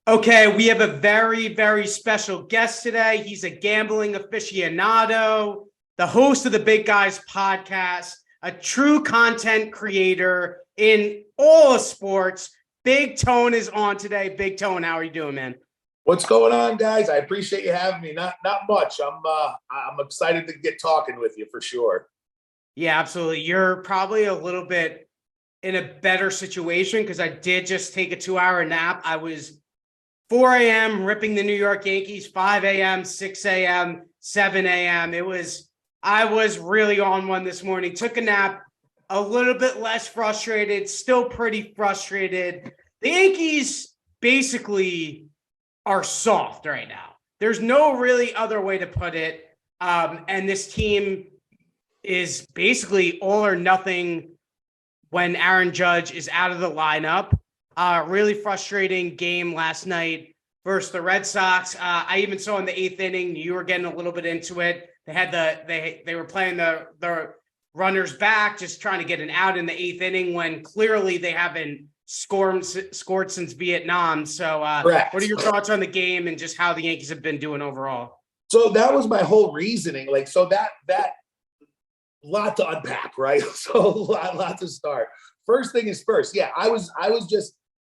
Okay, we have a very, very special guest today. He's a gambling aficionado, the host of the Big Guys podcast, a true content creator in all of sports. Big Tone is on today. Big Tone, how are you doing, man? What's going on, guys? I appreciate you having me. Not much. I'm excited to get talking with you for sure. Yeah, absolutely. You're probably a little bit in a better situation because I did just take a 2-hour nap. I was 4 a.m. ripping the New York Yankees, 5 a.m., 6 a.m., 7 a.m. I was really on one this morning. Took a nap, a little bit less frustrated, still pretty frustrated. The Yankees basically are soft right now. There's no really other way to put it. And this team is basically all or nothing when Aaron Judge is out of the lineup. Really frustrating game last night versus the Red Sox. I even saw in the 8th inning, you were getting a little bit into it. They were playing the runners back, just trying to get an out in the 8th inning when clearly they haven't scored since Vietnam. So what are your thoughts on the game and just how the Yankees have been doing overall? So that was my whole reasoning. So that lot to unpack, right? So a lot to start. First thing is first. Yeah,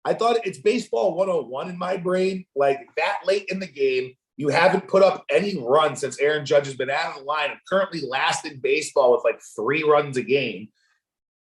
I thought it's baseball 101 in my brain. Like that late in the game, you haven't put up any runs since Aaron Judge has been out of the lineup, currently last in baseball with like 3 runs a game.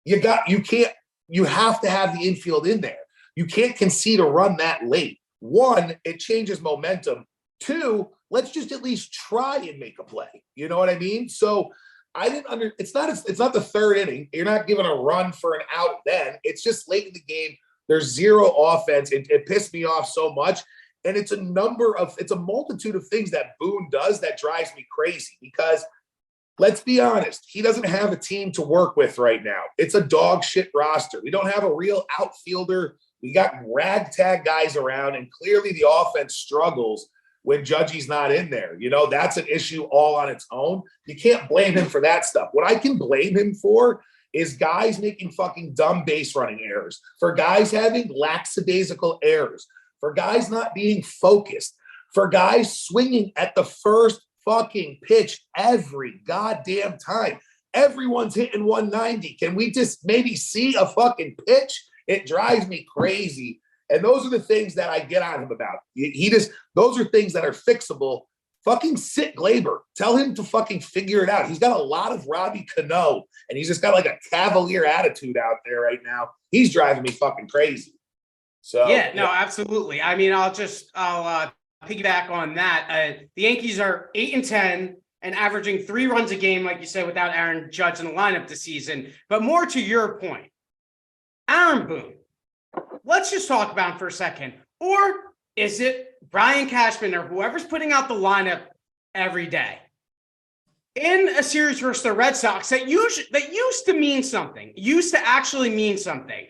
You have to have the infield in there. You can't concede a run that late. 1, it changes momentum. 2, let's just at least try and make a play. You know what I mean? So it's not the 3rd inning. You're not giving a run for an out then. It's just late in the game. There's zero offense. It pissed me off so much. And it's a multitude of things that Boone does that drives me crazy because let's be honest, he doesn't have a team to work with right now. It's a dog shit roster. We don't have a real outfielder. We got ragtag guys around, and clearly the offense struggles when Judgy's not in there. You know, that's an issue all on its own. You can't blame him for that stuff. What I can blame him for is guys making fucking dumb base running errors, for guys having lackadaisical errors, for guys not being focused, for guys swinging at the first fucking pitch every goddamn time. Everyone's hitting 190. Can we just maybe see a fucking pitch? It drives me crazy. And those are the things that I get on him about. Those are things that are fixable. Fucking sit Glaber. Tell him to fucking figure it out. He's got a lot of Robbie Cano, and he's just got like a cavalier attitude out there right now. He's driving me fucking crazy. So yeah, no, absolutely. I mean, I'll piggyback on that. The Yankees are 8-10 and averaging 3 runs a game, like you said, without Aaron Judge in the lineup this season. But more to your point, Aaron Boone. Let's just talk about him for a second. Or is it Brian Cashman or whoever's putting out the lineup every day? In a series versus the Red Sox that used to mean something, used to actually mean something.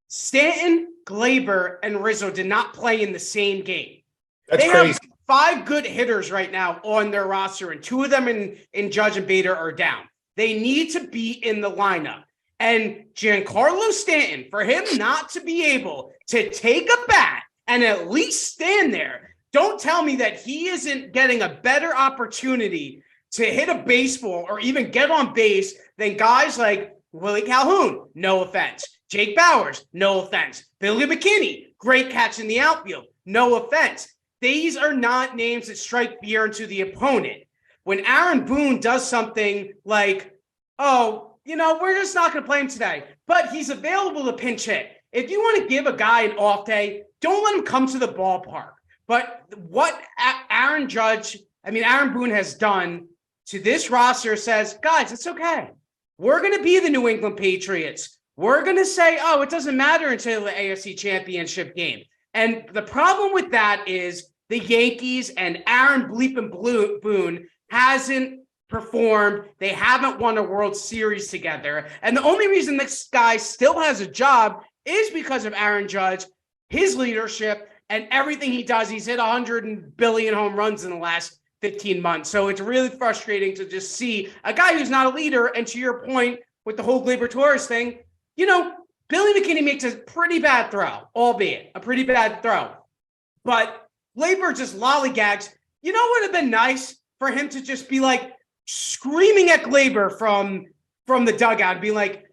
Stanton, Glaber, and Rizzo did not play in the same game. That's they crazy. Have 5 good hitters right now on their roster, and 2 of them in Judge and Bader are down. They need to be in the lineup. And Giancarlo Stanton, for him not to be able to take a bat and at least stand there, don't tell me that he isn't getting a better opportunity to hit a baseball or even get on base than guys like Willie Calhoun, no offense. Jake Bowers, no offense. Billy McKinney, great catch in the outfield, no offense. These are not names that strike fear into the opponent. When Aaron Boone does something like, we're just not going to play him today, but he's available to pinch hit. If you want to give a guy an off day, don't let him come to the ballpark. But what Aaron Boone has done to this roster says, guys, it's okay. We're going to be the New England Patriots. We're going to say, it doesn't matter until the AFC Championship game. And the problem with that is the Yankees and Aaron Bleepin' Boone hasn't performed. They haven't won a World Series together. And the only reason this guy still has a job is because of Aaron Judge, his leadership, and everything he does. He's hit 100 billion home runs in the last 15 months. So it's really frustrating to just see a guy who's not a leader. And to your point with the whole Gleyber Torres thing, Billy McKinney makes a pretty bad throw, albeit a pretty bad throw. But Gleyber just lollygags. You know what would have been nice for him to just be like screaming at Gleyber from the dugout and be like,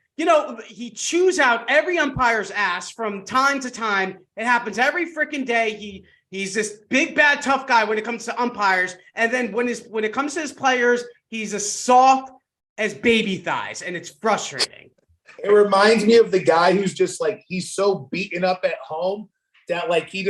he chews out every umpire's ass from time to time. It happens every freaking day. He's this big, bad, tough guy when it comes to umpires. And then when it comes to his players, he's as soft as baby thighs, and it's frustrating. It reminds me of the guy who's just like, he's so beaten up at home that like he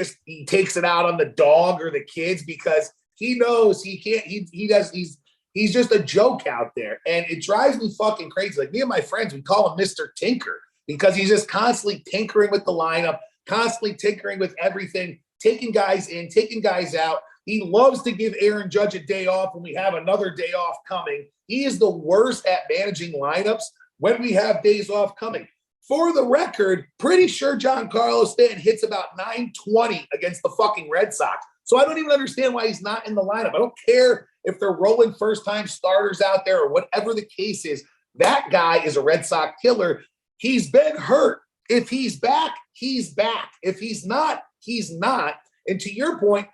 takes it out on the dog or the kids because he knows he can't, he's just a joke out there. And it drives me fucking crazy. Like me and my friends, we call him Mr. Tinker because he's just constantly tinkering with the lineup, constantly tinkering with everything, taking guys in, taking guys out. He loves to give Aaron Judge a day off when we have another day off coming. He is the worst at managing lineups when we have days off coming. For the record, pretty sure Giancarlo Stanton hits about 920 against the fucking Red Sox. So I don't even understand why he's not in the lineup. I don't care if they're rolling first-time starters out there or whatever the case is. That guy is a Red Sox killer. He's been hurt. If he's back, he's back. If he's not, he's not. And to your point,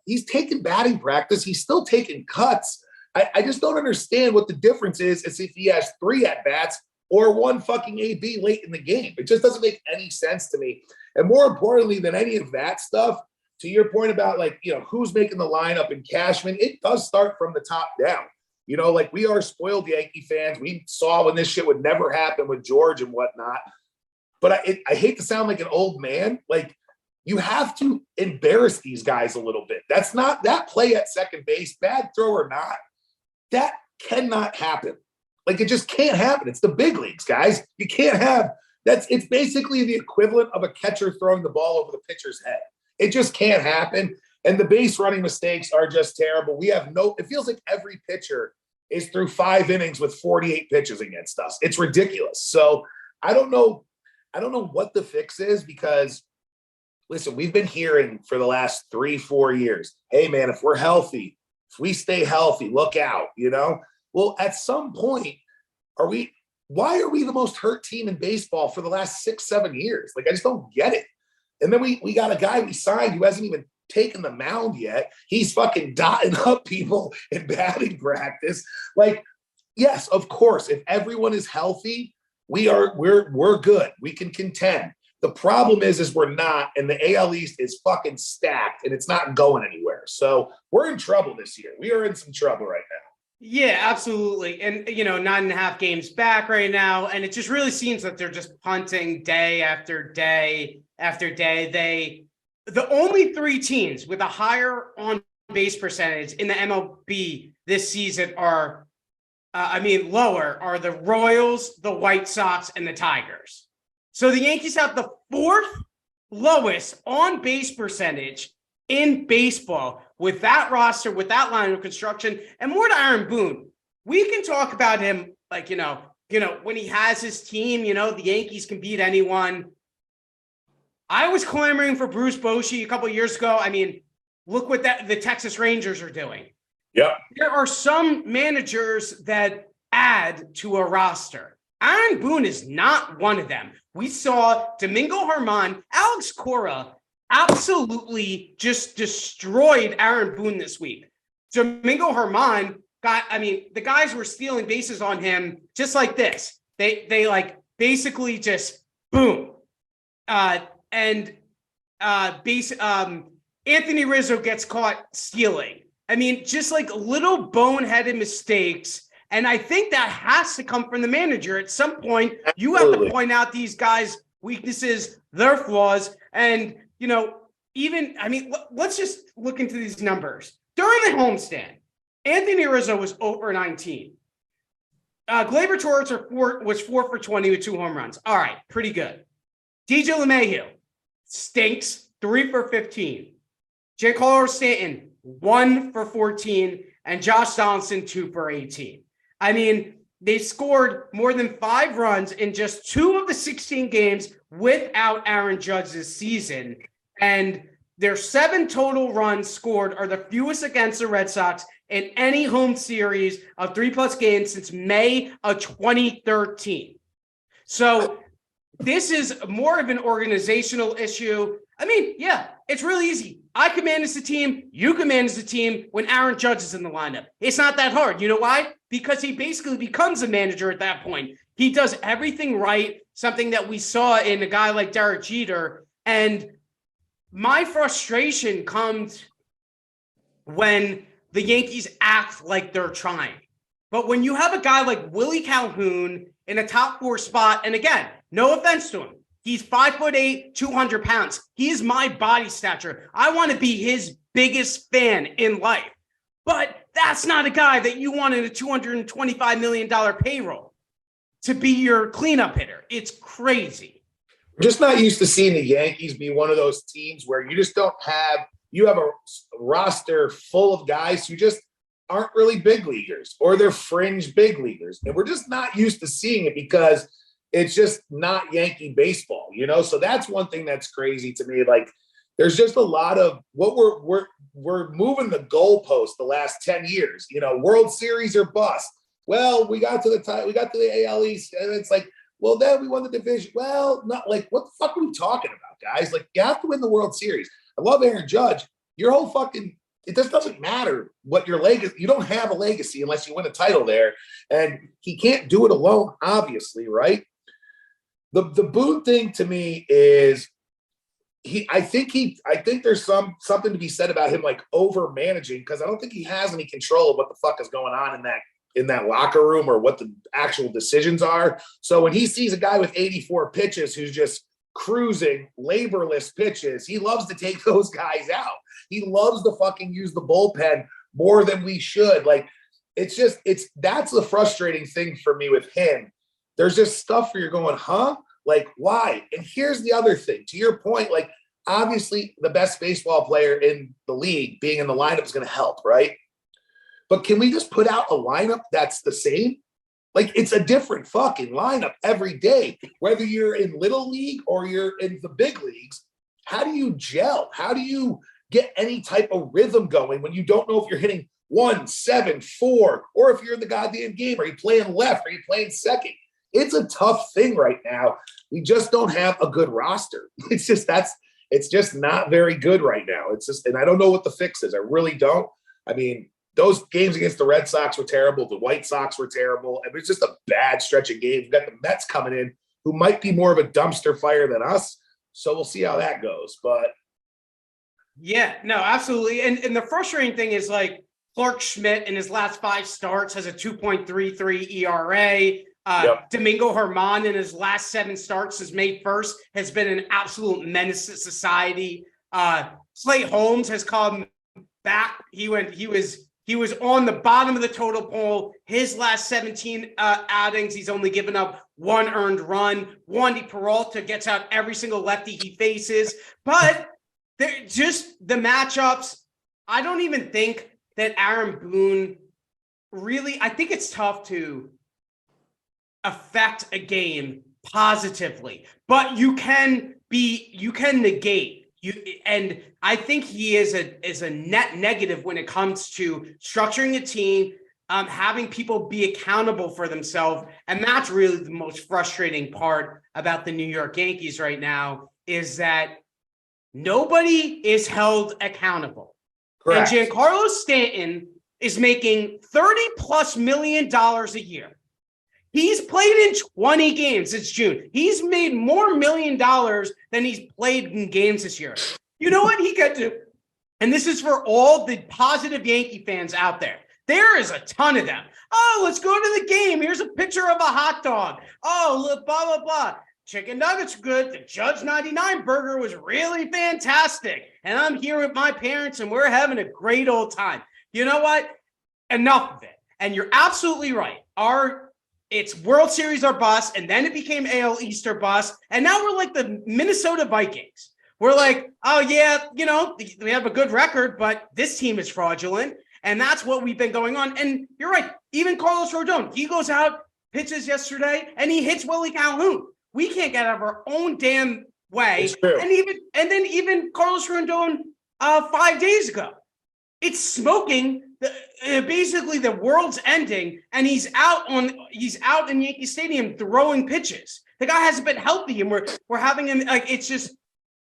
he's taking batting practice. He's still taking cuts. I just don't understand what the difference is as if he has 3 at-bats or 1 fucking AB late in the game. It just doesn't make any sense to me. And more importantly than any of that stuff, to your point about like, who's making the lineup and Cashman, it does start from the top down. Like we are spoiled Yankee fans. We saw when this shit would never happen with George and whatnot. But I hate to sound like an old man. Like you have to embarrass these guys a little bit. That's not that play at second base, bad throw or not. That cannot happen. Like it just can't happen. It's the big leagues, guys. You can't have it's basically the equivalent of a catcher throwing the ball over the pitcher's head. It just can't happen. And the base running mistakes are just terrible. It feels like every pitcher is through 5 innings with 48 pitches against us. It's ridiculous. So I don't know what the fix is because listen, we've been hearing for the last 3-4 years, hey man, if we're healthy, if we stay healthy, look out, Well, at some point, why are we the most hurt team in baseball for the last 6-7 years? Like, I just don't get it. And then we got a guy we signed who hasn't even taken the mound yet. He's fucking dotting up people in batting practice. Like, yes, of course, if everyone is healthy, we're good. We can contend. The problem is we're not, and the AL East is fucking stacked, and it's not going anywhere. So we're in trouble this year. We are in some trouble right now. Yeah, absolutely. And, 9.5 games back right now, and it just really seems that they're just punting day after day after day. The only 3 teams with a higher on-base percentage in the MLB this season are the Royals, the White Sox, and the Tigers. So the Yankees have the 4th lowest on-base percentage in baseball with that roster, with that line of construction. And more to Aaron Boone, we can talk about him like, when he has his team, the Yankees can beat anyone. I was clamoring for Bruce Bochy a couple of years ago. I mean, look what the Texas Rangers are doing. Yep. There are some managers that add to a roster. Aaron Boone is not one of them. We saw Domingo Germán, Alex Cora absolutely just destroyed Aaron Boone this week. Domingo Germán the guys were stealing bases on him just like this. They like basically just boom. Anthony Rizzo gets caught stealing. I mean, just like little boneheaded mistakes. And I think that has to come from the manager. At some point, you have to point out these guys' weaknesses, their flaws. And, let's just look into these numbers. During the homestand, Anthony Rizzo was 0 for 19. Gleyber Torres was 4 for 20 with 2 home runs. All right, pretty good. DJ LeMahieu stinks, 3 for 15. Giancarlo Stanton, 1 for 14. And Josh Donaldson, 2 for 18. I mean, they scored more than 5 runs in just 2 of the 16 games without Aaron Judge this season. And their 7 total runs scored are the fewest against the Red Sox in any home series of 3+ games since May of 2013. So this is more of an organizational issue. I mean, yeah, it's really easy. I can manage the team. You can manage the team when Aaron Judge is in the lineup. It's not that hard. You know why? Because he basically becomes a manager at that point. He does everything right, something that we saw in a guy like Derek Jeter. And my frustration comes when the Yankees act like they're trying. But when you have a guy like Willie Calhoun in a top 4 spot, and again, no offense to him, he's 5'8", 200 pounds. He is my body stature. I want to be his biggest fan in life. But that's not a guy that you want in a $225 million payroll to be your cleanup hitter. It's crazy. We're just not used to seeing the Yankees be one of those teams where you just don't have – you have a roster full of guys who just aren't really big leaguers, or they're fringe big leaguers. And we're just not used to seeing it because – it's just not Yankee baseball, you know? So that's one thing that's crazy to me. Like, there's just a lot of what we're moving the goalpost the last 10 years, you know, World Series or bust. Well, we got to the AL East, and it's like, well, then we won the division. Well, not like, what the fuck are we talking about, guys? Like, you have to win the World Series. I love Aaron Judge. Your whole fucking, it just doesn't matter what your legacy, you don't have a legacy unless you win a title there. And he can't do it alone, obviously, right? The Boone thing to me is I think there's something to be said about him like over managing, because I don't think he has any control of what the fuck is going on in that locker room or what the actual decisions are. So when he sees a guy with 84 pitches who's just cruising, laborless pitches, he loves to take those guys out. He loves to fucking use the bullpen more than we should. Like, that's the frustrating thing for me with him. There's just stuff where you're going, huh? Like, why? And here's the other thing. To your point, like, obviously the best baseball player in the league being in the lineup is going to help, right? But can we just put out a lineup that's the same? Like, it's a different fucking lineup every day, whether you're in little league or you're in the big leagues. How do you gel? How do you get any type of rhythm going when you don't know if you're hitting 1, 7, 4, or if you're in the goddamn game? Are you playing left? Are you playing second? It's a tough thing right now. We just don't have a good roster. It's just not very good right now. It's just, and I don't know what the fix is. I really don't. I mean, those games against the Red Sox were terrible. The White Sox were terrible. I mean, it's just a bad stretch of games. We've got the Mets coming in, who might be more of a dumpster fire than us. So we'll see how that goes. But yeah, no, absolutely. And the frustrating thing is, like, Clark Schmidt in his last 5 starts has a 2.33 ERA. Yep. Domingo Germán in his last 7 starts since May 1st has been an absolute menace to society. Clay Holmes has come back. He was on the bottom of the total poll. His last 17 outings, he's only given up 1 earned run. Wandy Peralta gets out every single lefty he faces. But they're just the matchups. I don't even think that Aaron Boone really, I think it's tough to affect a game positively, but you can negate you. And I think he is a net negative when it comes to structuring a team, having people be accountable for themselves. And that's really the most frustrating part about the New York Yankees right now, is that nobody is held accountable. Correct. And Giancarlo Stanton is making $30+ million a year. He's played in 20 games since June. He's made more $1 million than he's played in games this year. You know what he could do? And this is for all the positive Yankee fans out there. There is a ton of them. Oh, let's go to the game. Here's a picture of a hot dog. Oh, blah, blah, blah. Chicken nuggets are good. The Judge 99 burger was really fantastic. And I'm here with my parents, and we're having a great old time. You know what? Enough of it. And you're absolutely right. It's World Series or bust, and then it became AL East or bust, and now we're like the Minnesota Vikings. We're like, oh yeah, you know, we have a good record, but this team is fraudulent, and that's what we've been going on. And you're right, even Carlos Rodon, he goes out, pitches yesterday, and he hits Willie Calhoun. We can't get out of our own damn way. And then even Carlos Rodon 5 days ago, it's smoking. Basically, the world's ending, and he's out in Yankee Stadium throwing pitches. The guy hasn't been healthy, and we're having him like, it's just,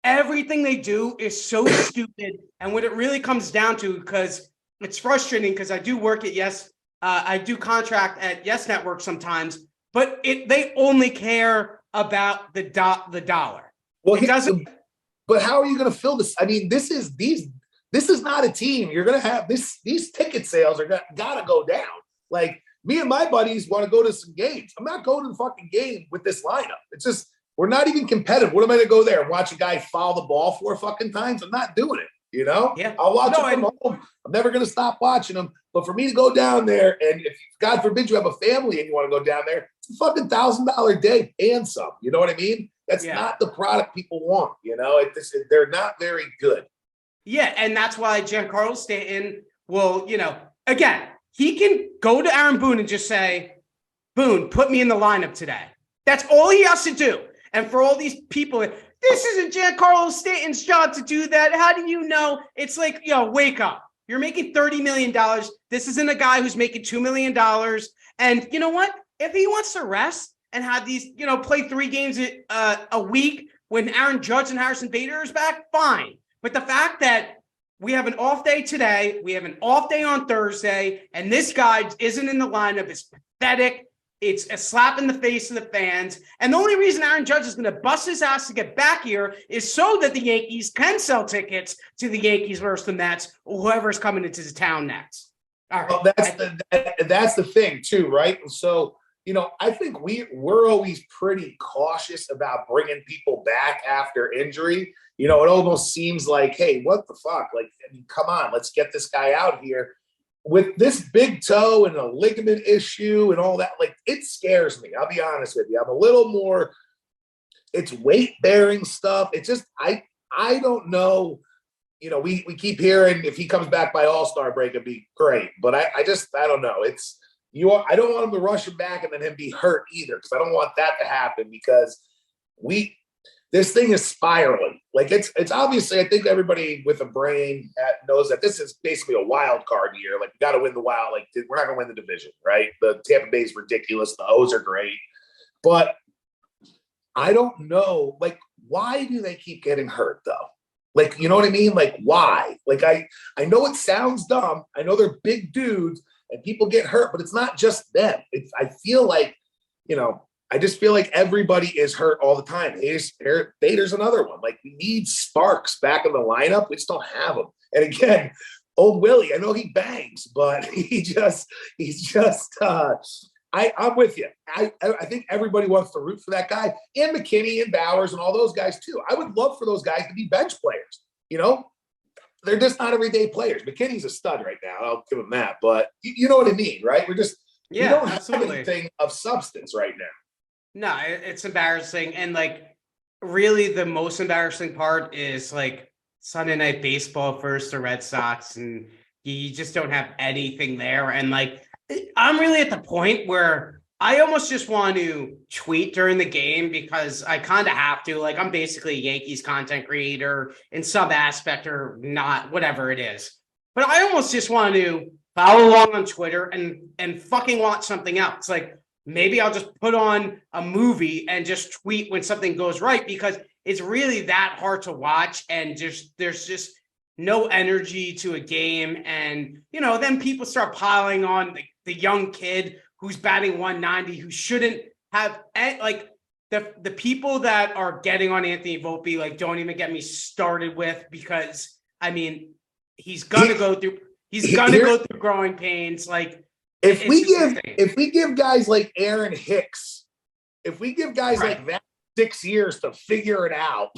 everything they do is so stupid. And what it really comes down to, because it's frustrating, because I do work at I do contract at Yes Network sometimes, but they only care about the dollar. Well, It doesn't. But how are you going to fill this? I mean, this is not a team. You're going to have these ticket sales are got to go down. Like, me and my buddies want to go to some games. I'm not going to the fucking game with this lineup. It's just, we're not even competitive. What am I going to go there and watch a guy foul the ball 4 fucking times? I'm not doing it. You know, Yeah. I'll watch it from home. I'm never going to stop watching them. But for me to go down there, and if God forbid you have a family and you want to go down there, it's a fucking $1,000 day and some. You know what I mean? That's not the product people want. You know, they're not very good. Yeah, and that's why Giancarlo Stanton will, again, he can go to Aaron Boone and just say, Boone, put me in the lineup today. That's all he has to do. And for all these people, this isn't Giancarlo Stanton's job to do that. How do you know? It's like, wake up. You're making $30 million. This isn't a guy who's making $2 million. And you know what? If he wants to rest and have these, play 3 games a week when Aaron Judge and Harrison Bader is back, fine. But the fact that we have an off day today, we have an off day on Thursday, and this guy isn't in the lineup is pathetic. It's a slap in the face of the fans. And the only reason Aaron Judge is going to bust his ass to get back here is so that the Yankees can sell tickets to the Yankees versus the Mets, or whoever's coming into the town next. All right. Well, that's the thing too, right? So, I think we're always pretty cautious about bringing people back after injury. It almost seems like, hey, what the fuck? Like, I mean, come on, let's get this guy out here. With this big toe and a ligament issue and all that, like, it scares me. I'll be honest with you. I'm a little more, it's weight-bearing stuff. It's just, I don't know. We keep hearing if he comes back by All-Star break, it'd be great. But I don't know. I don't want him to rush him back and then him be hurt either, because I don't want that to happen, because this thing is spiraling. Like, it's obviously, I think everybody with a brain knows that this is basically a wild card year. Like, we got to win the wild. Like, we're not going to win the division, right? The Tampa Bay is ridiculous. The O's are great. But I don't know, like, why do they keep getting hurt, though? Like, you know what I mean? Like, why? Like, I know it sounds dumb. I know they're big dudes and people get hurt, but it's not just them. I feel like, I just feel like everybody is hurt all the time. Bader's another one. Like, we need sparks back in the lineup. We just don't have them. And again, old Willie, I know he bangs, but I'm with you. I think everybody wants to root for that guy, and McKinney and Bowers and all those guys too. I would love for those guys to be bench players. They're just not everyday players. McKinney's a stud right now. I'll give him that. But you know what I mean, right? We don't absolutely. have anything of substance right now. No, it's embarrassing. And like, really the most embarrassing part is like Sunday Night Baseball versus the Red Sox, and you just don't have anything there. And like, I'm really at the point where I almost just want to tweet during the game, because I kind of have to. Like, I'm basically a Yankees content creator in some aspect, or not, whatever it is. But I almost just want to follow along on Twitter and fucking watch something else. Like, maybe I'll just put on a movie and just tweet when something goes right, because it's really that hard to watch, and there's just no energy to a game. And, then people start piling on the young kid who's batting 190, who shouldn't have, like, the people that are getting on Anthony Volpe, like, don't even get me started with, because, I mean, he's going to go through growing pains. Like, if we give guys like Aaron Hicks, if we give guys like that 6 years to figure it out,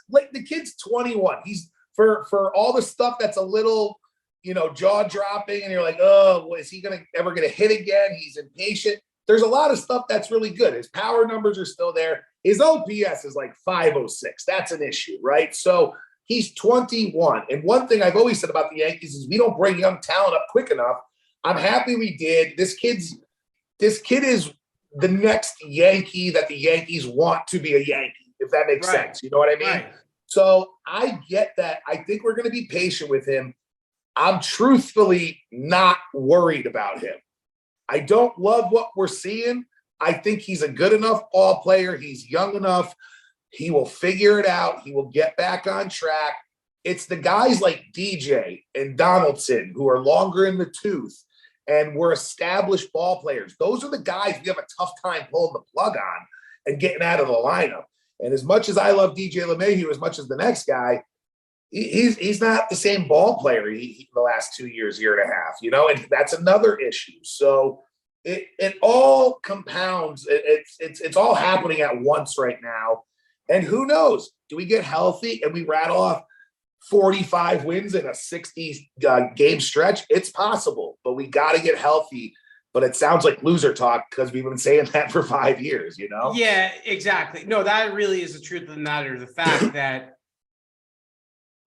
like, the kid's 21. He's for all the stuff that's a little, jaw dropping, and you're like, oh, is he ever gonna hit again? He's impatient. There's a lot of stuff that's really good. His power numbers are still there. His OPS is like 506. That's an issue, right? So he's 21. And one thing I've always said about the Yankees is we don't bring young talent up quick enough. I'm happy we did. This kid is the next Yankee that the Yankees want to be a Yankee, if that makes sense. You know what I mean? Right. So I get that. I think we're going to be patient with him. I'm truthfully not worried about him. I don't love what we're seeing. I think he's a good enough ball player. He's young enough. He will figure it out. He will get back on track. It's the guys like DJ and Donaldson who are longer in the tooth and were established ball players. Those are the guys we have a tough time pulling the plug on and getting out of the lineup. And as much as I love DJ LeMahieu, as much as the next guy, he's not the same ball player the last 2 years, year and a half, and that's another issue. So it all compounds. It's all happening at once right now. And who knows? Do we get healthy and we rattle off 45 wins in a 60 game stretch? It's possible, but we got to get healthy. But it sounds like loser talk because we've been saying that for 5 years, Yeah, exactly. No, that really is the truth of the matter. The fact that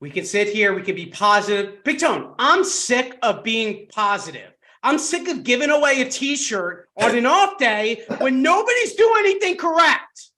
we can sit here, we can be positive. Big Tone, I'm sick of being positive. I'm sick of giving away a T-shirt on an off day when nobody's doing anything correct.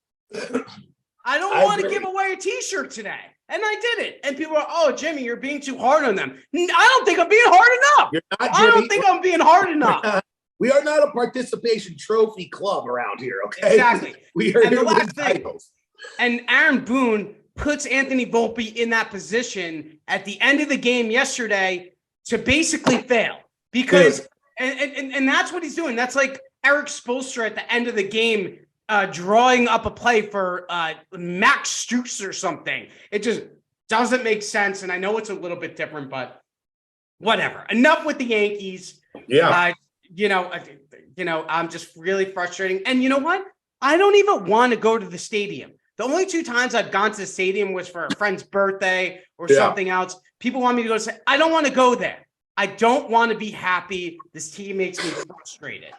I don't want to give away a T-shirt today. And I did it. And people are, oh, Jimmy, you're being too hard on them. I don't think I'm being hard enough. You're not, Jimmy. I don't think I'm being hard enough. We are not a participation trophy club around here, okay? Exactly. We are and here the last with thing, titles. And Aaron Boone puts Anthony Volpe in that position at the end of the game yesterday to basically fail. Because, and that's what he's doing. That's like Eric Spoelstra at the end of the game drawing up a play for Max Stooks or something. It just doesn't make sense. And I know it's a little bit different, but whatever. Enough with the Yankees. Yeah. I'm just really frustrating. And you know what? I don't even want to go to the stadium. The only 2 times I've gone to the stadium was for a friend's birthday or something else. People want me to go say, I don't want to go there. I don't want to be happy. This team makes me frustrated.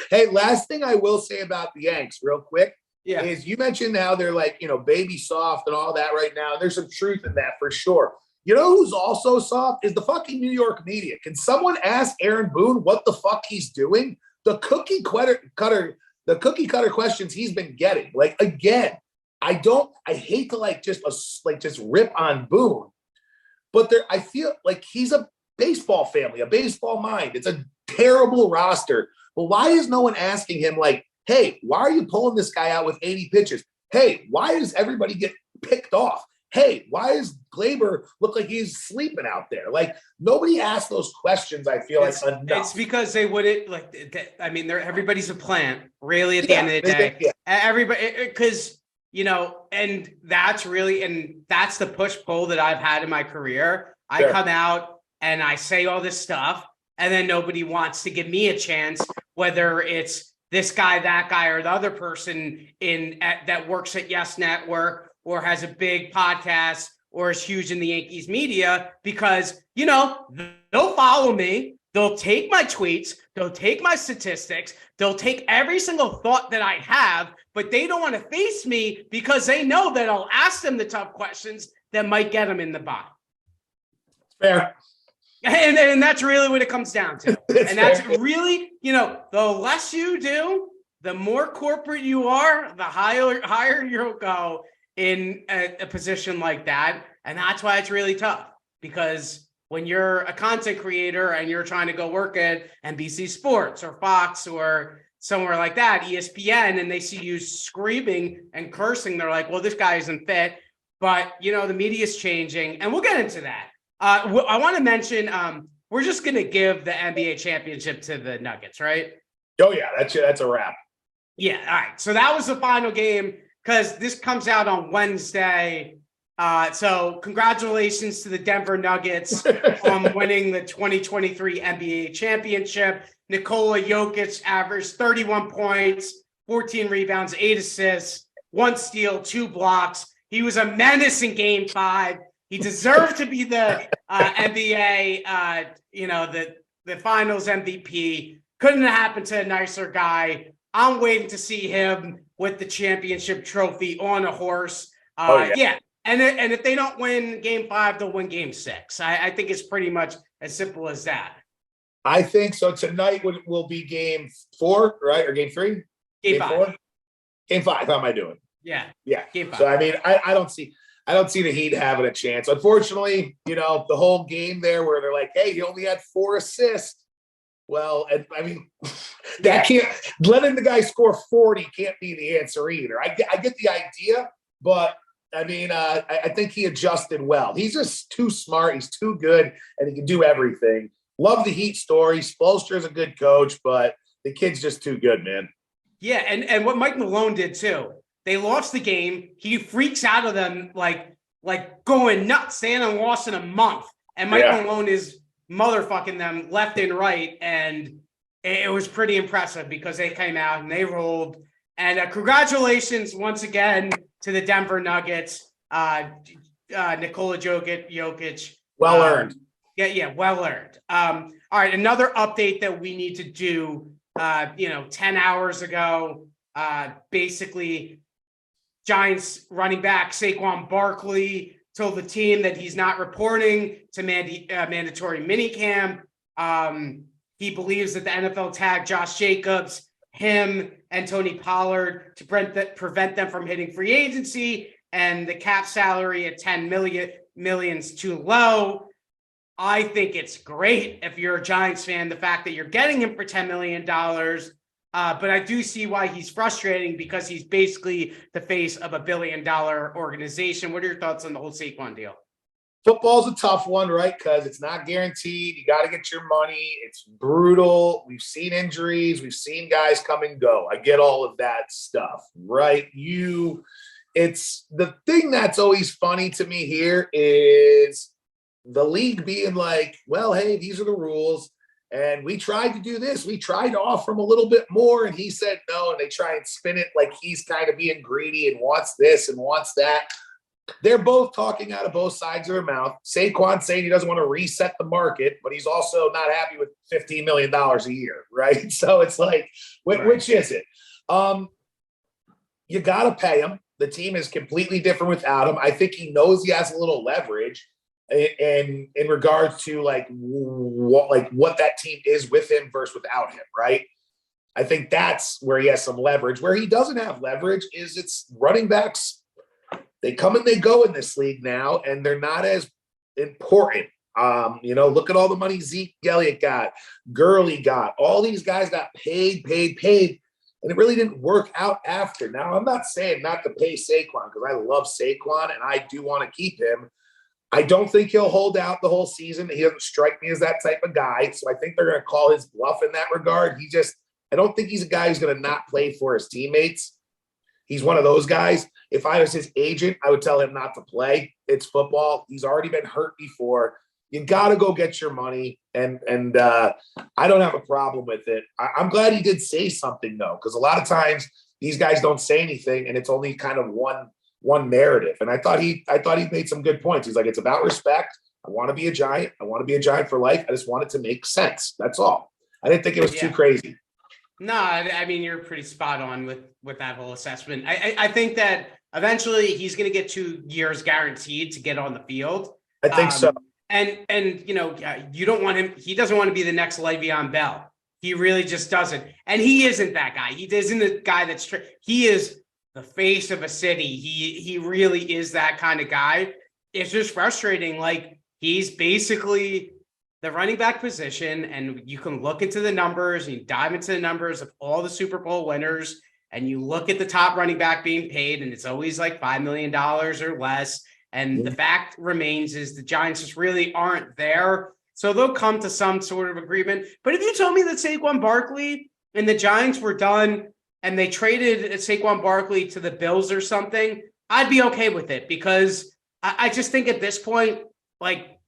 Hey, last thing I will say about the Yanks real quick is you mentioned how they're like, baby soft and all that right now. And there's some truth in that for sure. You know who's also soft is the fucking New York media. Can someone ask Aaron Boone what the fuck he's doing? The cookie cutter questions he's been getting. Like, again, I hate to just rip on Boone, but I feel like he's a baseball family, a baseball mind. It's a terrible roster. But why is no one asking him like, hey, why are you pulling this guy out with 80 pitches? Hey, why does everybody get picked off? Hey, why does Glaber look like he's sleeping out there? Like, nobody asks those questions, I feel like, enough. It's because they wouldn't, everybody's a plant, really, at the end of the day. Everybody, because, and that's the push-pull that I've had in my career. I come out and I say all this stuff, and then nobody wants to give me a chance, whether it's this guy, that guy, or the other person that works at Yes Network, or has a big podcast, or is huge in the Yankees media, because, they'll follow me. They'll take my tweets. They'll take my statistics. They'll take every single thought that I have, but they don't want to face me because they know that I'll ask them the tough questions that might get them in the bottom. Fair. And that's really what it comes down to. That's fair. really, the less you do, the more corporate you are, the higher you'll go in a position like that. And that's why it's really tough, because when you're a content creator and you're trying to go work at NBC Sports or Fox or somewhere like that, ESPN, and they see you screaming and cursing, they're like, well, this guy isn't fit. But, the media is changing, and we'll get into that. I want to mention, we're just going to give the NBA championship to the Nuggets, right? Oh, yeah, that's a wrap. Yeah, all right. So that was the final game, because this comes out on Wednesday. So congratulations to the Denver Nuggets on winning the 2023 NBA championship. Nikola Jokic averaged 31 points, 14 rebounds, 8 assists, 1 steal, 2 blocks. He was a menace in Game 5. He deserved to be the NBA, the Finals MVP. Couldn't have happened to a nicer guy. I'm waiting to see him with the championship trophy on a horse. Yeah. And if they don't win Game 5, they'll win Game 6. I think it's pretty much as simple as that. I think so. Tonight will be Game 4, right? Or Game 3? Game 5. 4? Game 5. How am I doing? Yeah. Game 5. So I mean, I don't see the Heat having a chance. Unfortunately, the whole game there where they're like, hey, he only had 4 assists. Well, and I mean, that can't letting the guy score 40 can't be the answer either. I get the idea, But I mean, I think he adjusted well. He's just too smart. He's too good, and he can do everything. Love the Heat story. Spoelstra's a good coach, but the kid's just too good, man. Yeah, and what Mike Malone did too. They lost the game. He freaks out of them like going nuts. They hadn't lost in a month, and Mike Malone is motherfucking them left and right, and it was pretty impressive because they came out and they rolled. And congratulations once again to the Denver Nuggets, Nikola Jokic. Well earned. Yeah, well earned. All right, another update that we need to do. 10 hours ago, basically, Giants running back Saquon Barkley told the team that he's not reporting to mandatory minicamp. He believes that the NFL tagged Josh Jacobs, him, and Tony Pollard to prevent them from hitting free agency, and the cap salary at $10 million is too low. I think it's great if you're a Giants fan, the fact that you're getting him for $10 million. But I do see why he's frustrating because he's basically the face of $1 billion organization. What are your thoughts on the whole Saquon deal? Football's a tough one, right? Because it's not guaranteed. You got to get your money. It's brutal. We've seen injuries. We've seen guys come and go. I get all of that stuff, right? It's the thing that's always funny to me here is the league being like, well, hey, these are the rules. And we tried to do this. We tried to offer him a little bit more. And he said no. And they try and spin it like he's kind of being greedy and wants this and wants that. They're both talking out of both sides of their mouth. Saquon saying he doesn't want to reset the market, but he's also not happy with $15 million a year, right? So it's like, which is it? You got to pay him. The team is completely different without him. I think he knows he has a little leverage in regards to what that team is with him versus without him, right? I think that's where he has some leverage. Where he doesn't have leverage is it's running backs. They come and they go in this league now, and they're not as important. Look at all the money Zeke Elliott got, Gurley got. All these guys got paid, and it really didn't work out after. Now, I'm not saying not to pay Saquon because I love Saquon, and I do want to keep him. I don't think he'll hold out the whole season. He doesn't strike me as that type of guy. So I think they're going to call his bluff in that regard. I don't think he's a guy who's going to not play for his teammates. He's one of those guys. If I was his agent, I would tell him not to play. It's football. He's already been hurt before. You got to go get your money. And I don't have a problem with it. I'm glad he did say something, though, because a lot of times these guys don't say anything, and it's only kind of one narrative. And I thought he made some good points. He's like, it's about respect. I want to be a Giant. I want to be a Giant for life. I just want it to make sense. That's all. I didn't think it was too crazy. No, I mean, you're pretty spot on with that whole assessment. I think that eventually he's going to get 2 years guaranteed to get on the field. I think so. And you don't want him. He doesn't want to be the next Le'Veon Bell. He really just doesn't. And he isn't that guy. He isn't the guy he is the face of a city. He really is that kind of guy. It's just frustrating. Like, he's basically the running back position, and you can look into the numbers and you dive into the numbers of all the Super Bowl winners, and you look at the top running back being paid, and it's always like $5 million or less. And the fact remains is the Giants just really aren't there. So they'll come to some sort of agreement. But if you told me that Saquon Barkley and the Giants were done and they traded Saquon Barkley to the Bills or something, I'd be okay with it, because I just think at this point, like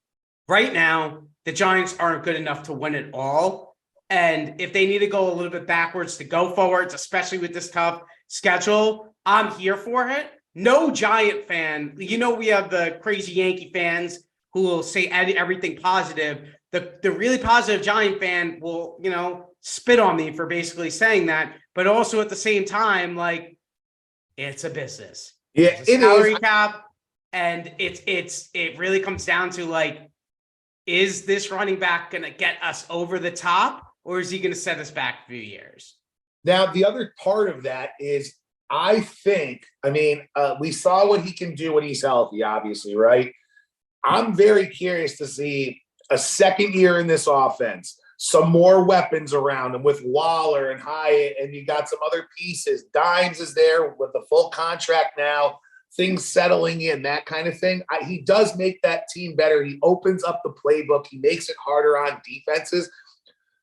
right now, the Giants aren't good enough to win it all. And if they need to go a little bit backwards to go forwards, especially with this tough schedule, I'm here for it. No Giant fan, we have the crazy Yankee fans who will say everything positive. The really positive Giant fan will, spit on me for basically saying that. But also at the same time, like, it's a business. Yeah, it's a salary cap, and it really comes down to, like, is this running back going to get us over the top, or is he going to set us back a few years? Now, the other part of that is, I think, we saw what he can do when he's healthy, obviously, right? I'm very curious to see a second year in this offense, some more weapons around him with Waller and Hyatt, and you got some other pieces. Dimes is there with the full contract now. things settling in, that kind of thing. He does make that team better. He opens up the playbook. He makes it harder on defenses.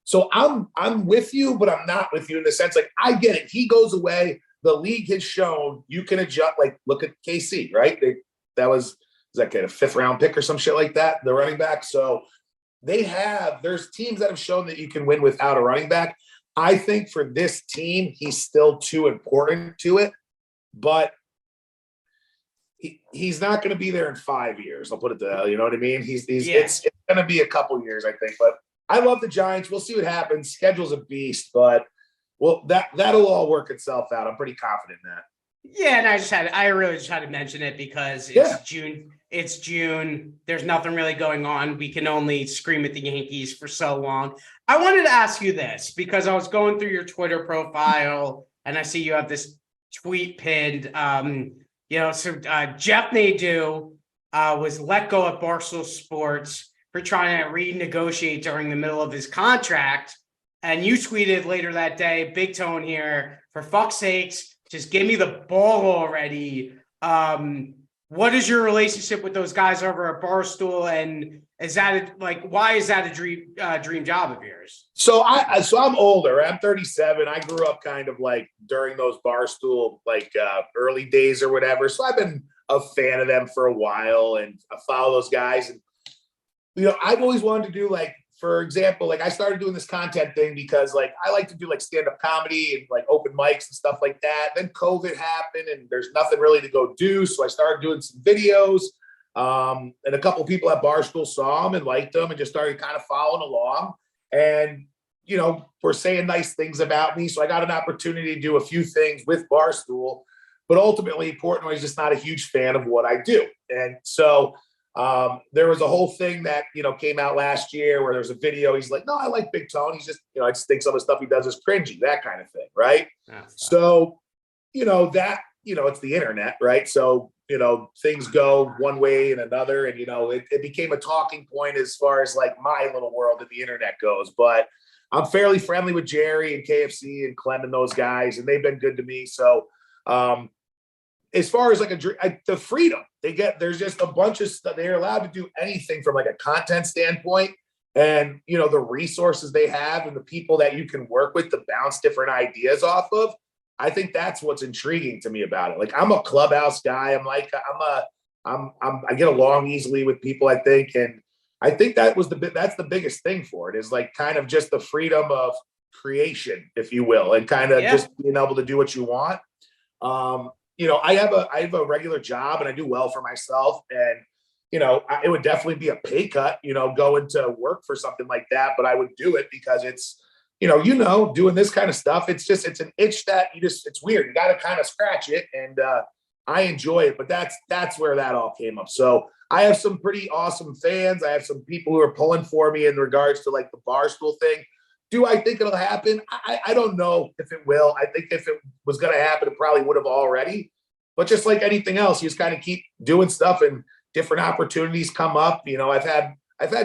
So I'm with you, but I'm not with you in the sense, like, I get it. He goes away. The league has shown you can adjust. Like, look at KC, right? Was that a 5th round pick or some shit like that, the running back. So there's teams that have shown that you can win without a running back. I think for this team, he's still too important to it, but he's not going to be there in 5 years. I'll put it that, you know what I mean? It's going to be a couple years, I think, but I love the Giants. We'll see what happens. Schedule's a beast, but that'll all work itself out. I'm pretty confident in that. Yeah, and I really just had to mention it because it's June. It's June. There's nothing really going on. We can only scream at the Yankees for so long. I wanted to ask you this because I was going through your Twitter profile and I see you have this tweet pinned. Jeff Nadeau was let go at Barstool Sports for trying to renegotiate during the middle of his contract. And you tweeted later that day, big tone here, for fuck's sakes, just give me the ball already. What is your relationship with those guys over at Barstool? And is that why is that a dream job of yours? So I'm older. I'm 37. I grew up kind of like during those Barstool, early days or whatever. So I've been a fan of them for a while and I follow those guys. And, I've always wanted to do for example, I started doing this content thing because I like to do stand-up comedy and open mics and stuff like that. Then COVID happened and there's nothing really to go do. So I started doing some videos. And a couple of people at Barstool saw them and liked them and just started kind of following along. And, were saying nice things about me. So I got an opportunity to do a few things with Barstool. But ultimately, Portnoy's just not a huge fan of what I do. And so there was a whole thing that, came out last year where there's a video. He's like, no, I like Big Tone. He's just, I just think some of the stuff he does is cringy, that kind of thing. Right. So, it's the internet. Right. So, things go one way and another. And, it became a talking point as far as my little world of the internet goes. But I'm fairly friendly with Jerry and KFC and Clem and those guys, and they've been good to me. So, as far as the freedom they get, there's just a bunch of stuff. They're allowed to do anything from a content standpoint, and the resources they have and the people that you can work with to bounce different ideas off of. I think that's what's intriguing to me about it. I'm a clubhouse guy. I get along easily with people, I think, and I think that's the biggest thing for it is kind of just the freedom of creation, if you will, and kind of just being able to do what you want. I have a regular job and I do well for myself, and it would definitely be a pay cut, going to work for something like that, but I would do it because it's doing this kind of stuff. It's an itch that it's weird. You got to kind of scratch it, and I enjoy it, but that's where that all came up. So I have some pretty awesome fans. I have some people who are pulling for me in regards to the Barstool thing. Do I think it'll happen? I don't know if it will. I think if it was going to happen, it probably would have already. But just like anything else, you just kind of keep doing stuff and different opportunities come up. I've had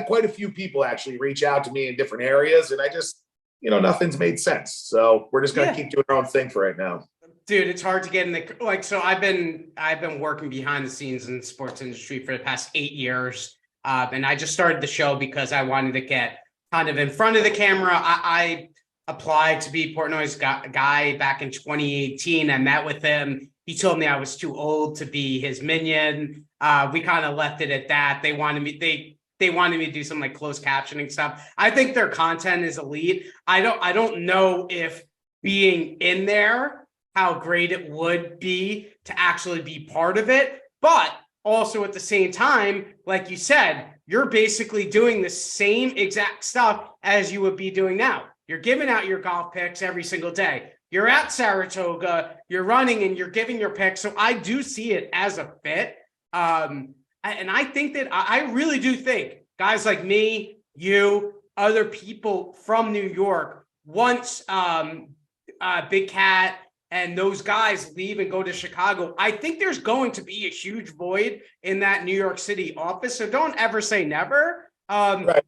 quite a few people actually reach out to me in different areas, and I just, nothing's made sense. So we're just going to keep doing our own thing for right now. Dude, it's hard to get in the so I've been working behind the scenes in the sports industry for the past 8 years, and I just started the show because I wanted to get kind of in front of the camera. I applied to be Portnoy's guy back in 2018. I met with him. He told me I was too old to be his minion. We kind of left it at that. They wanted me to do some closed captioning stuff. I think their content is elite. I don't know if being in there, how great it would be to actually be part of it. But also at the same time, like you said, you're basically doing the same exact stuff as you would be doing now. You're giving out your golf picks every single day. You're at Saratoga, you're running and you're giving your picks. So I do see it as a fit. And I think that I really do think guys like me, you, other people from New York, once Big Cat and those guys leave and go to Chicago, I think there's going to be a huge void in that New York City office. So don't ever say never,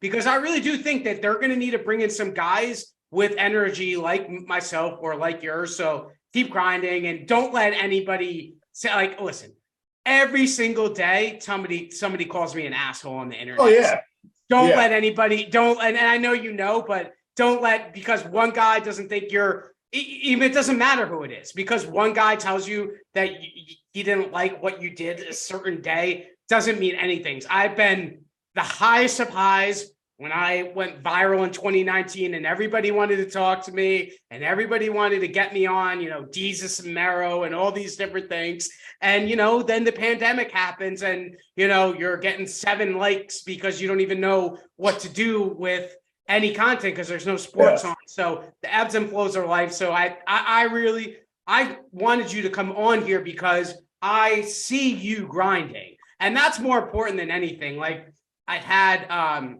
because I really do think that they're going to need to bring in some guys with energy like myself or like yours. So keep grinding and don't let anybody say listen, every single day, somebody calls me an asshole on the internet. Oh yeah. Don't let anybody, and I know you know, but don't let, because one guy doesn't think even it doesn't matter who it is, because one guy tells you that he didn't like what you did a certain day doesn't mean anything. I've been the highest of highs when I went viral in 2019 and everybody wanted to talk to me and everybody wanted to get me on, Jesus and Mero and all these different things. And, then the pandemic happens and, you're getting 7 likes because you don't even know what to do with any content because there's no sports on. So the ebbs and flows of life. So I wanted you to come on here because I see you grinding, and that's more important than anything. Like I had,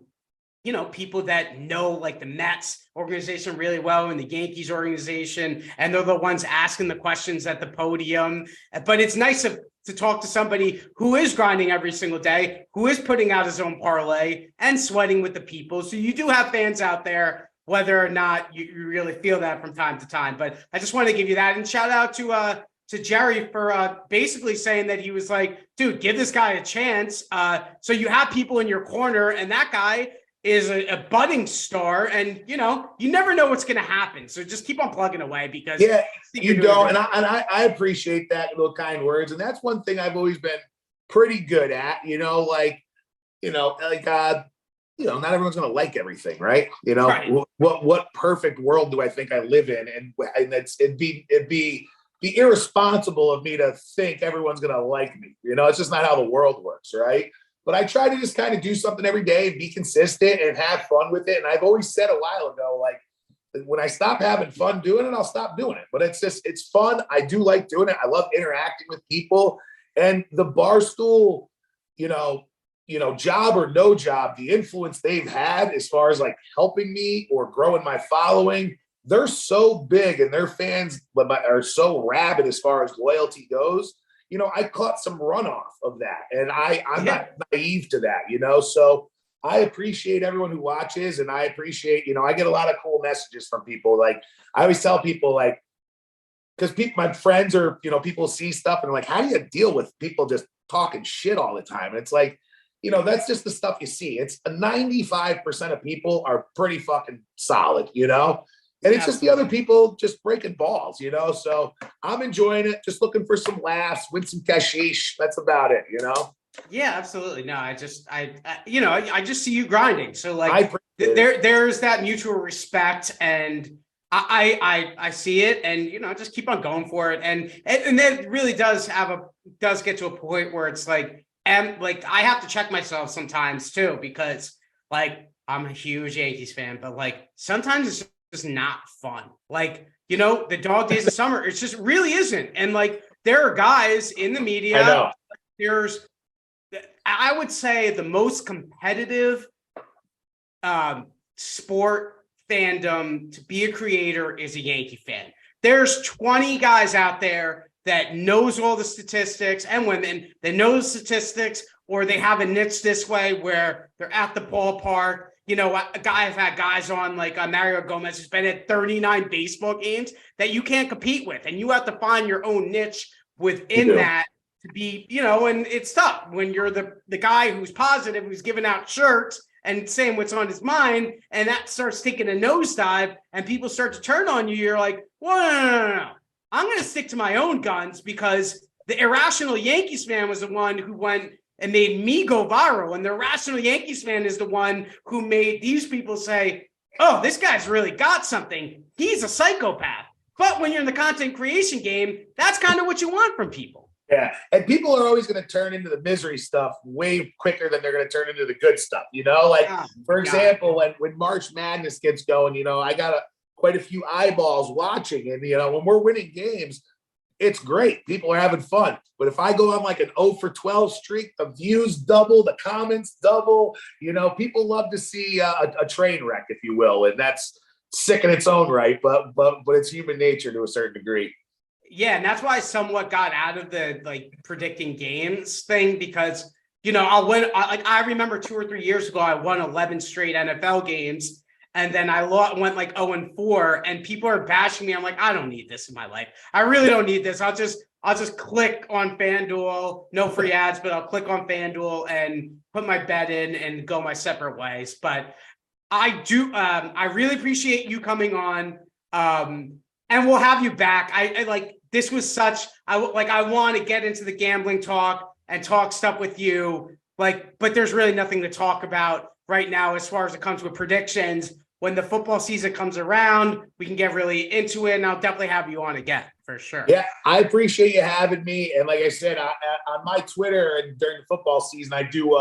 people that know like the Mets organization really well and the Yankees organization, and they're the ones asking the questions at the podium. But it's nice to talk to somebody who is grinding every single day, who is putting out his own parlay and sweating with the people. So you do have fans out there, whether or not you really feel that from time to time. But I just want to give you that, and shout out to Jerry for basically saying that he was like, dude, give this guy a chance. So you have people in your corner, and that guy is a budding star, and you never know what's going to happen. So just keep on plugging away, because you don't. And I appreciate that, those kind words. And that's one thing I've always been pretty good at, not everyone's going to like everything, right? Right. What perfect world do I think I live in? And it'd be irresponsible of me to think everyone's going to like me. It's just not how the world works, right? But I try to just kind of do something every day and be consistent and have fun with it. And I've always said a while ago, like, when I stop having fun doing it, I'll stop doing it. But it's fun. I do like doing it. I love interacting with people. And the Barstool, job or no job, the influence they've had as far as like helping me or growing my following, they're so big, and their fans are so rabid as far as loyalty goes. I caught some runoff of that, and I'm not naive to that, so I appreciate everyone who watches, and I appreciate, I get a lot of cool messages from people. Like I always tell people, like, because my friends or, people see stuff and they're like, how do you deal with people just talking shit all the time? And it's like, that's just the stuff you see. It's 95% of people are pretty fucking solid, and it's just the other people just breaking balls, So I'm enjoying it, just looking for some laughs, win some cashish. That's about it, Yeah, absolutely. No, I just see you grinding. So like there's that mutual respect, and I see it, and just keep on going for it. And that really does get to a point where it's like, and like I have to check myself sometimes too, because like I'm a huge Yankees fan, but like sometimes it's just not fun. Like, the dog days of summer, it just really isn't. And like there are guys in the media. I know. There's, I would say, the most competitive sport fandom to be a creator is a Yankee fan. There's 20 guys out there that knows all the statistics and women that know the statistics, or they have a niche this way where they're at the ballpark. I've had guys on like Mario Gomez, who's been at 39 baseball games that you can't compete with, and you have to find your own niche within that to be, and it's tough when you're the guy who's positive, who's giving out shirts and saying what's on his mind, and that starts taking a nosedive and people start to turn on you. You're like, well, no. I'm going to stick to my own guns, because the irrational Yankees fan was the one who went and made me go viral. And the irrational Yankees fan is the one who made these people say, oh, this guy's really got something. He's a psychopath. But when you're in the content creation game, that's kind of what you want from people. Yeah. And people are always going to turn into the misery stuff way quicker than they're going to turn into the good stuff. Like, for example, when March Madness gets going, I got quite a few eyeballs watching. And, when we're winning games, it's great. People are having fun. But if I go on like an 0 for 12 streak, the views double, the comments double. People love to see a train wreck, if you will. And that's sick in its own right. But it's human nature to a certain degree. Yeah, and that's why I somewhat got out of the like predicting games thing, because I'll win. I remember 2 or 3 years ago, I won 11 straight NFL games. And then I went like 0-4, and people are bashing me. I'm like, I don't need this in my life. I really don't need this. I'll just click on FanDuel, no free ads, but I'll click on FanDuel and put my bet in and go my separate ways. But I really appreciate you coming on. And we'll have you back. I like, this was such, I want to get into the gambling talk and talk stuff with you. Like, but there's really nothing to talk about right now as far as it comes with predictions. When the football season comes around, we can get really into it, and I'll definitely have you on again for sure. Yeah, I appreciate you having me. And like I said, on my Twitter and during the football season, I do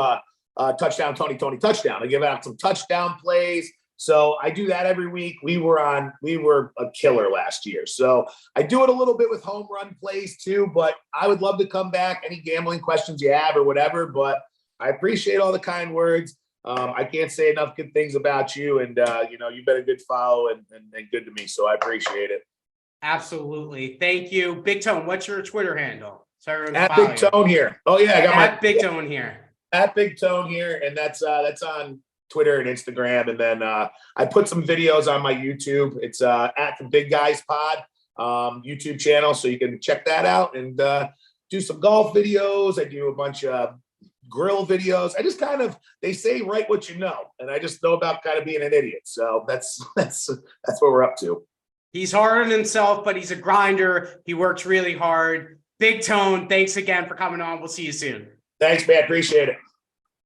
touchdown, Tony touchdown. I give out some touchdown plays. So I do that every week. We were a killer last year. So I do it a little bit with home run plays too, but I would love to come back. Any gambling questions you have or whatever, but I appreciate all the kind words. I can't say enough good things about you, and you've been a good follow and good to me. So I appreciate it. Absolutely. Thank you. Big Tone, what's your Twitter handle? So everyone At Big Tone here. Oh yeah, I got my Big Tone here. At Big Tone here, and that's on Twitter and Instagram. And then I put some videos on my YouTube. It's at the Big Guys Pod YouTube channel, so you can check that out and do some golf videos. I do a bunch of grill videos. I just they say write what you know, and I just know about kind of being an idiot. So that's what we're up to. He's hard on himself, but he's a grinder. He works really hard. Big Tone, thanks again for coming on. We'll see you soon. Thanks, man. Appreciate it.